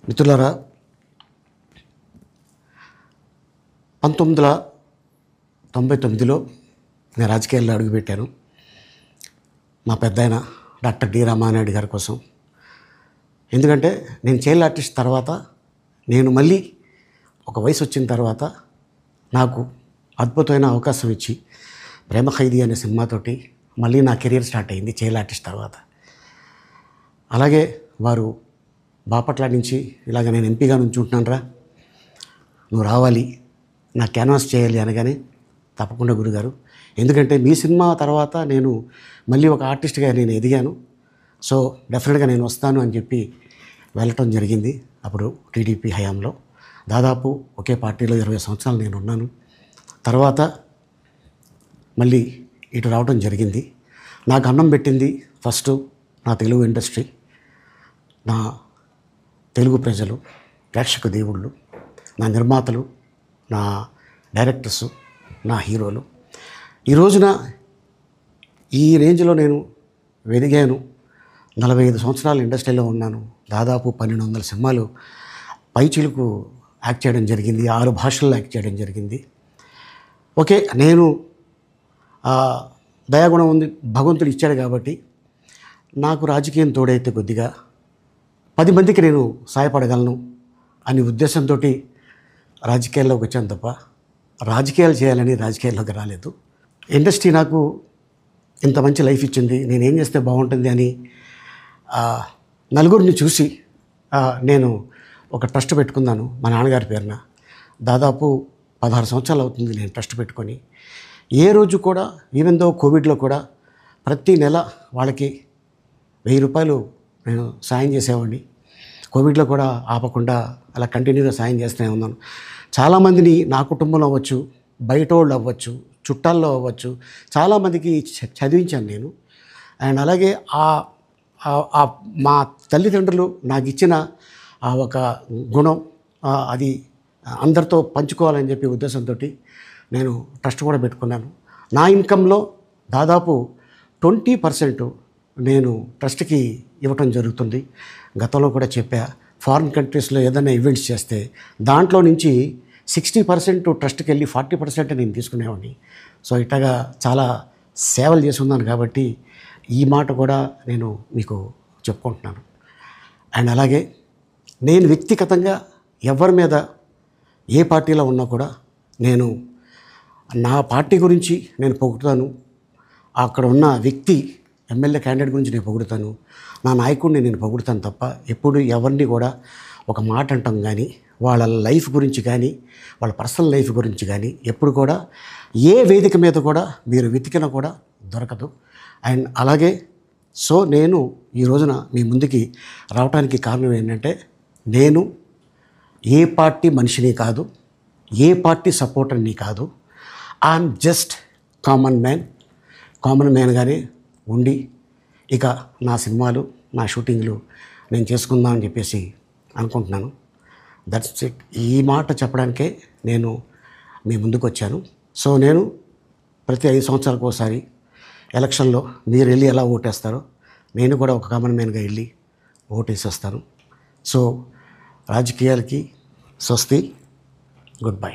మిత్రులారా, 1999లో నేను రాజకీయాల్లో అడుగుపెట్టాను. మా పెద్దాయన డాక్టర్ డి రామానాయుడు గారి కోసం. ఎందుకంటే నేను చైల్డ్ ఆర్టిస్ట్ తర్వాత నేను మళ్ళీ ఒక వయసు వచ్చిన తర్వాత నాకు అద్భుతమైన అవకాశం ఇచ్చి ప్రేమ ఖైదీ అనే సినిమాతోటి మళ్ళీ నా కెరీర్ స్టార్ట్ అయింది చైల్డ్ ఆర్టిస్ట్ తర్వాత. అలాగే వారు బాపట్ల నుంచి ఇలాగ నేను ఎంపీగా నుంచుంటున్నాను రా, నువ్వు రావాలి, నా క్యాన్వాస్ చేయాలి అనగానే తప్పకుండా గురుగారు, ఎందుకంటే మీ సినిమా తర్వాత నేను మళ్ళీ ఒక ఆర్టిస్ట్గా నేను ఎదిగాను, సో డెఫినెట్గా నేను వస్తాను అని చెప్పి వెళ్ళటం జరిగింది. అప్పుడు టీడీపీ హయాంలో దాదాపు ఒకే పార్టీలో 20 సంవత్సరాలు నేను ఉన్నాను. తర్వాత మళ్ళీ ఇటు రావడం జరిగింది. నాకు అన్నం పెట్టింది ఫస్ట్ నా తెలుగు ఇండస్ట్రీ, నా తెలుగు ప్రజలు, ప్రేక్షక దేవుళ్ళు, నా నిర్మాతలు, నా డైరెక్టర్సు, నా హీరోలు. ఈ రోజున ఈ రేంజ్లో నేను ఎదిగాను. 45 సంవత్సరాలు ఇండస్ట్రీలో ఉన్నాను. దాదాపు 1200 సినిమాలు పైచిలుకు యాక్ట్ చేయడం జరిగింది. 6 భాషల్లో యాక్ట్ చేయడం జరిగింది. ఓకే, నేను దయాగుణం ఉంది, భగవంతుడు ఇచ్చాడు కాబట్టి నాకు రాజకీయం తోడైతే కొద్దిగా 10 మందికి నేను సహాయపడగలను అనే ఉద్దేశంతో రాజకీయాల్లోకి వచ్చాను తప్ప రాజకీయాలు చేయాలని రాజకీయాల్లోకి రాలేదు. ఇండస్ట్రీ నాకు ఇంత మంచి లైఫ్ ఇచ్చింది, నేనేం చేస్తే బాగుంటుంది అని నలుగురిని చూసి నేను ఒక ట్రస్ట్ పెట్టుకున్నాను మా నాన్నగారి పేరున. దాదాపు 16 సంవత్సరాలు అవుతుంది నేను ట్రస్ట్ పెట్టుకొని. ఏ రోజు కూడా, ఈవెన్ దో కోవిడ్లో కూడా ప్రతి నెల వాళ్ళకి 1000 రూపాయలు నేను సాయం చేసేవాడిని. కోవిడ్లో కూడా ఆపకుండా అలా కంటిన్యూగా సాయం చేస్తూనే ఉన్నాను. చాలామందిని నా కుటుంబంలో అవ్వచ్చు, బయట వాళ్ళు అవ్వచ్చు, చుట్టాల్లో అవ్వచ్చు, చాలామందికి చదివించాను నేను. అండ్ అలాగే మా తల్లిదండ్రులు నాకు ఇచ్చిన ఒక గుణం అది అందరితో పంచుకోవాలని చెప్పి ఉద్దేశంతో నేను ట్రస్ట్ కూడా పెట్టుకున్నాను. నా ఇన్కంలో దాదాపు 20% నేను ట్రస్ట్కి ఇవ్వటం జరుగుతుంది. గతంలో కూడా చెప్పా, ఫారిన్ కంట్రీస్లో ఏదైనా ఈవెంట్స్ చేస్తే దాంట్లో నుంచి 60% ట్రస్ట్కి వెళ్ళి 40% నేను తీసుకునేవాడిని. సో ఇట్లాగా చాలా సేవలు చేసి ఉన్నాను కాబట్టి ఈ మాట కూడా నేను మీకు చెప్పుకుంటున్నాను. అండ్ అలాగే నేను వ్యక్తిగతంగా ఎవరి మీద ఏ పార్టీలో ఉన్నా కూడా నేను నా పార్టీ గురించి నేను పొగుడుతాను, అక్కడ ఉన్న వ్యక్తి ఎమ్మెల్యే క్యాండిడేట్ గురించి నేను పొగుడుతాను, నా నాయకుడిని నేను పొగుడుతాను తప్ప ఎప్పుడు ఎవరిని కూడా ఒక మాట అంటాం కానీ వాళ్ళ లైఫ్ గురించి కానీ వాళ్ళ పర్సనల్ లైఫ్ గురించి కానీ ఎప్పుడు కూడా ఏ వేదిక మీద కూడా మీరు వెతికినా కూడా దొరకదు. అండ్ అలాగే సో నేను ఈ రోజున మీ ముందుకి రావడానికి కారణం ఏంటంటే, నేను ఏ పార్టీ మనిషిని కాదు, ఏ పార్టీ సపోర్టర్ని కాదు, ఐఎమ్ జస్ట్ కామన్ మ్యాన్గానే ఉండి ఇక నా సినిమాలు, నా షూటింగ్లు నేను చేసుకుందాం అని చెప్పేసి అనుకుంటున్నాను. That's it. ఈ మాట చెప్పడానికే నేను మీ ముందుకు వచ్చాను. సో నేను ప్రతి 5 సంవత్సరాలకు ఒకసారి ఎలక్షన్లో మీరు వెళ్ళి ఎలా ఓటేస్తారో నేను కూడా ఒక కామన్ మ్యాన్గా వెళ్ళి ఓటేసి వస్తాను. సో రాజకీయాలకి స్వస్తి, గుడ్ బై.